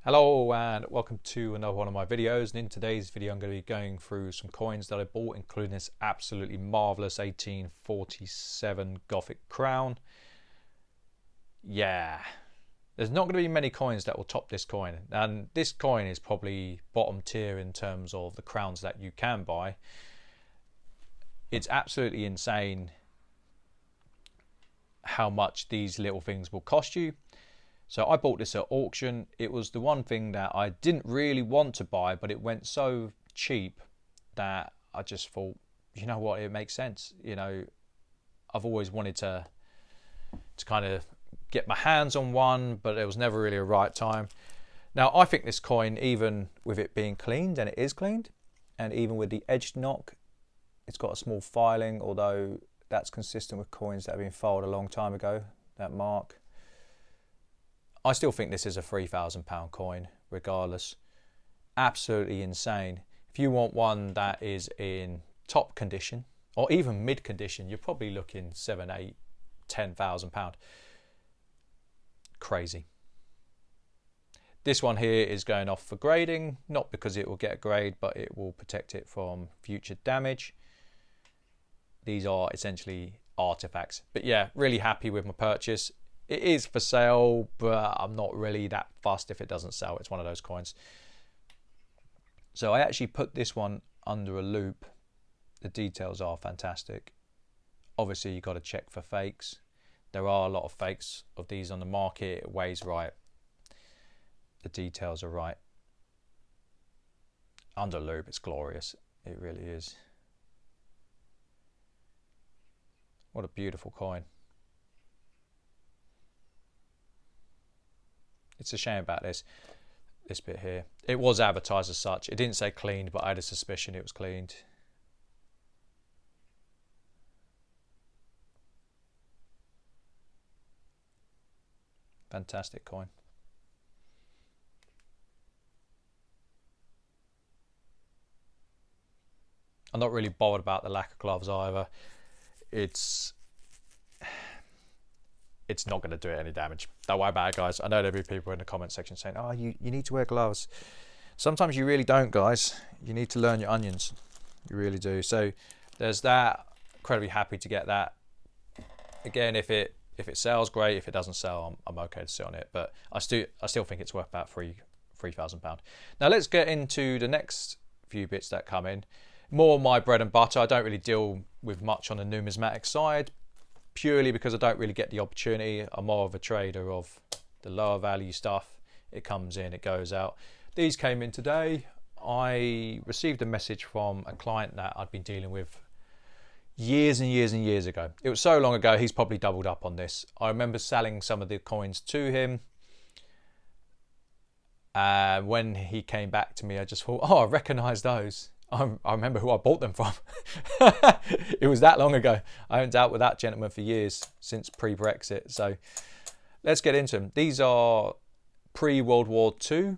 Hello and welcome to another one of my videos, and in today's video I'm going to be going through some coins that I bought, including this absolutely marvellous 1847 Gothic Crown. Yeah, there's not going to be many coins that will top this coin, and this coin is probably bottom tier in terms of the crowns that you can buy. It's absolutely insane how much these little things will cost you. So I bought this at auction. It was the one thing that I didn't really want to buy, but it went so cheap that I just thought, you know what, it makes sense. You know, I've always wanted to kind of get my hands on one, but it was never really a right time. Now I think this coin, even with it being cleaned, and it is cleaned, and even with the edged knock, it's got a small filing, although that's consistent with coins that have been filed a long time ago, that mark. I still think this is a £3,000 coin, regardless. Absolutely insane. If you want one that is in top condition, or even mid condition, you're probably looking £7,000, £8,000, £10,000. Crazy. This one here is going off for grading, not because it will get a grade, but it will protect it from future damage. These are essentially artifacts. But yeah, really happy with my purchase. It is for sale, but I'm not really that fussed if it doesn't sell. It's one of those coins. So I actually put this one under a loop. The details are fantastic. Obviously, you've got to check for fakes. There are a lot of fakes of these on the market. It weighs right. The details are right. Under loop, it's glorious. It really is. What a beautiful coin. It's a shame about this bit here. It was advertised as such. It didn't say cleaned, but I had a suspicion it was cleaned. Fantastic coin. I'm not really bothered about the lack of gloves either. It's not going to do it any damage. Don't worry about it, guys. I know there'll be people in the comment section saying, oh, you need to wear gloves. Sometimes you really don't, guys. You need to learn your onions. You really do. So there's that. Incredibly happy to get that. Again, if it sells, great. If it doesn't sell, I'm okay to sit on it. But I still think it's worth about £3,000. Now let's get into the next few bits that come in. More my bread and butter. I don't really deal with much on the numismatic side, purely because I don't really get the opportunity. I'm more of a trader of the lower value stuff. It comes in, it goes out. These came in today. I received a message from a client that I'd been dealing with years and years and years ago. It was so long ago, he's probably doubled up on this. I remember selling some of the coins to him. When he came back to me, I just thought, oh, I recognise those. I remember who I bought them from. It was that long ago. I haven't dealt with that gentleman for years, since pre-Brexit. So let's get into them. These are pre-World War II.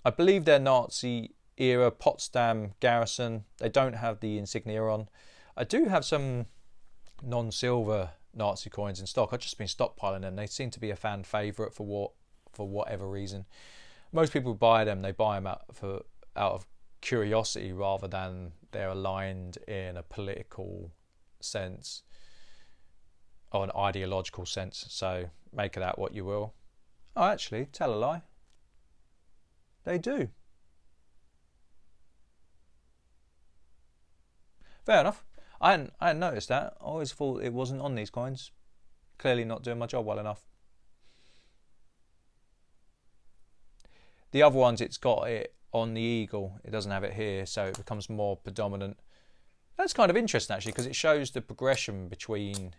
I believe they're Nazi era Potsdam garrison. They don't have the insignia on. I do have some non-silver Nazi coins in stock. I've just been stockpiling them. They seem to be a fan favourite for whatever reason. Most people buy them. They buy them out of curiosity rather than they're aligned in a political sense or an ideological sense. So make of that what you will. Oh, actually, tell a lie. They do. Fair enough. I hadn't noticed that. I always thought it wasn't on these coins. Clearly not doing my job well enough. The other ones, it's got it on the eagle. It doesn't have it here, so it becomes more predominant. That's kind of interesting, actually, because it shows the progression between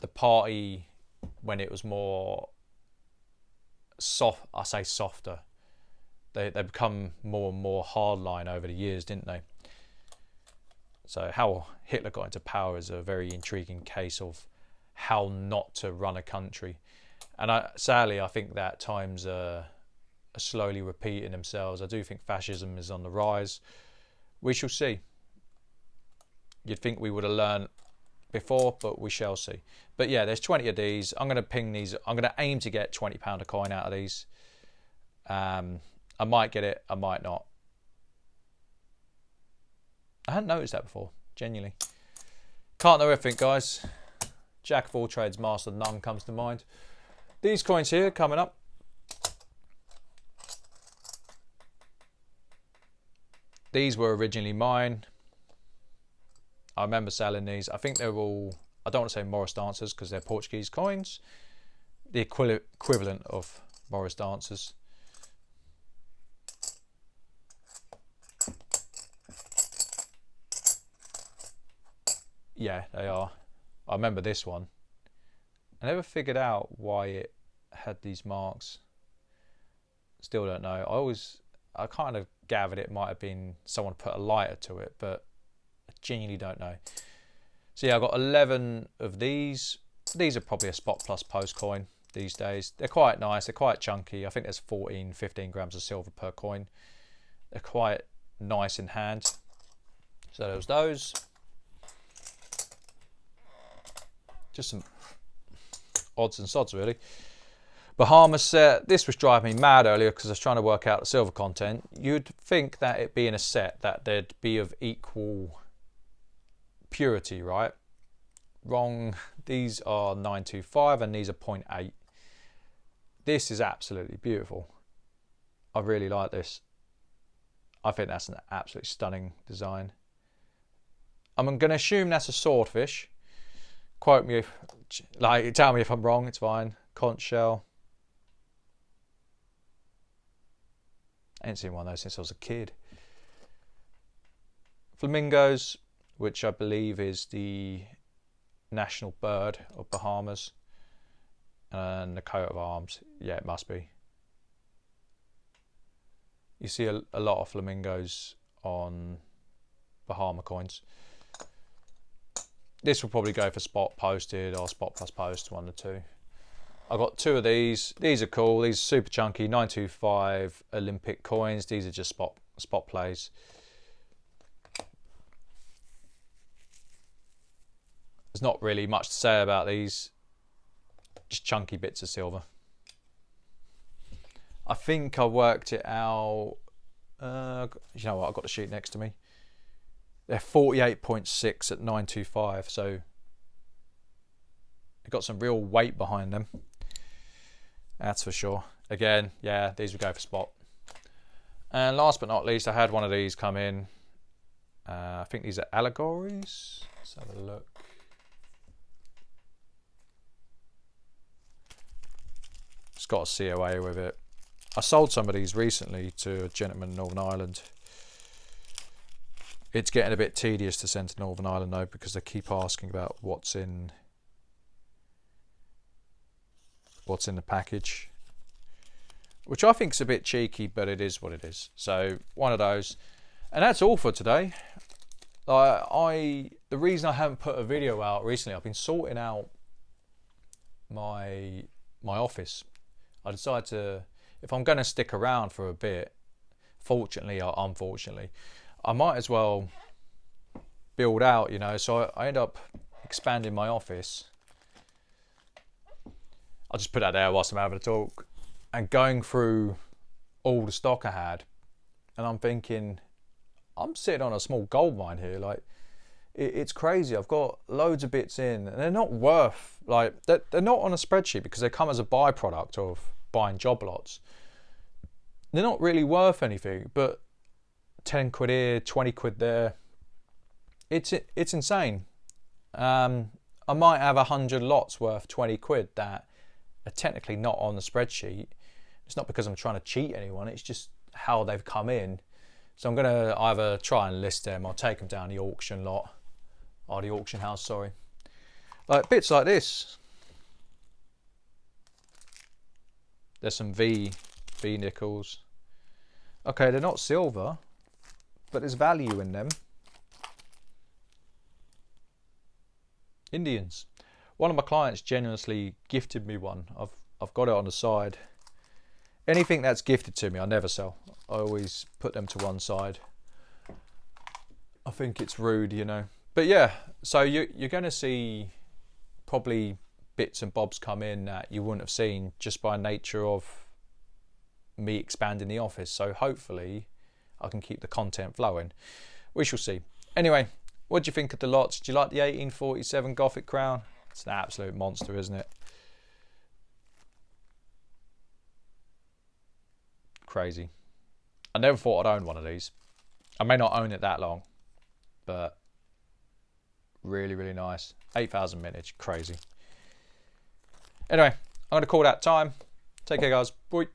the party when it was more soft. I say softer. They become more and more hardline over the years, didn't they? So how Hitler got into power is a very intriguing case of how not to run a country. And sadly, I think that times are slowly repeating themselves. I do think fascism is on the rise. We shall see. You'd think we would have learned before, but we shall see. But yeah, there's 20 of these. I'm going to ping these. I'm going to aim to get £20 a coin out of these. I might get it, I might not. I hadn't noticed that before, genuinely. Can't know everything, guys. Jack of all trades, master of none comes to mind. These coins here coming up. These were originally mine. I remember selling these. I think they're all, I don't want to say Morris Dancers because they're Portuguese coins. The equivalent of Morris Dancers. Yeah, they are. I remember this one. I never figured out why it had these marks. Still don't know. I kind of gathered it might have been someone put a lighter to it, but I genuinely don't know. So yeah, I got 11 of these. These are probably a spot plus post coin these days. They're quite nice. They're quite chunky. I think there's 14, 15 grams of silver per coin. They're quite nice in hand. So there's those. Just some odds and sods, really. Bahamas set. This was driving me mad earlier because I was trying to work out the silver content. You'd think that it being a set that they'd be of equal purity, right? Wrong. These are 925 and these are 0.8. This is absolutely beautiful. I really like this. I think that's an absolutely stunning design. I'm going to assume that's a swordfish. Quote me, tell me if I'm wrong, it's fine. Conch shell. I ain't seen one of those since I was a kid. Flamingos, which I believe is the national bird of Bahamas. And the coat of arms, yeah, it must be. You see a lot of flamingos on Bahama coins. This will probably go for spot posted or spot plus post, one or two. I got 2 of these. These are cool. These are super chunky 925 Olympic coins. These are just spot plays. There's not really much to say about these. Just chunky bits of silver. I think I worked it out. You know what? I've got the sheet next to me. They're 48.6 at 925, so they've got some real weight behind them. That's for sure. Again, yeah, these would go for spot. And last but not least, I had one of these come in. I think these are allegories. Let's have a look. It's got a COA with it. I sold some of these recently to a gentleman in Northern Ireland. It's getting a bit tedious to send to Northern Ireland though, because they keep asking about what's in the package, which I think is a bit cheeky, but it is what it is. So one of those, and that's all for today. The reason I haven't put a video out recently, I've been sorting out my office. I decided to, if I'm going to stick around for a bit, fortunately or unfortunately, I might as well build out, you know. So I end up expanding my office. I'll just put that there whilst I'm having a talk, and going through all the stock I had, and I'm thinking, I'm sitting on a small gold mine here. Like, it's crazy. I've got loads of bits in, and they're not worth, like, they're not on a spreadsheet because they come as a byproduct of buying job lots. They're not really worth anything, but 10 quid here, 20 quid there. It's insane. I might have 100 lots worth 20 quid that are technically not on the spreadsheet. It's not because I'm trying to cheat anyone, it's just how they've come in. So I'm going to either try and list them or take them down the auction lot, or the auction house, sorry. Like bits like this. There's some V nickels. Okay, they're not silver, but there's value in them. Indians. One of my clients generously gifted me one. I've got it on the side. Anything that's gifted to me, I never sell. I always put them to one side. I think it's rude, you know. But yeah, so you're going to see probably bits and bobs come in that you wouldn't have seen just by nature of me expanding the office. So hopefully I can keep the content flowing. We shall see. Anyway, what do you think of the lots? Do you like the 1847 Gothic Crown? It's an absolute monster, isn't it? Crazy. I never thought I'd own one of these. I may not own it that long, but really, really nice. 8,000 mintage, crazy. Anyway, I'm going to call that time. Take care, guys. Bye.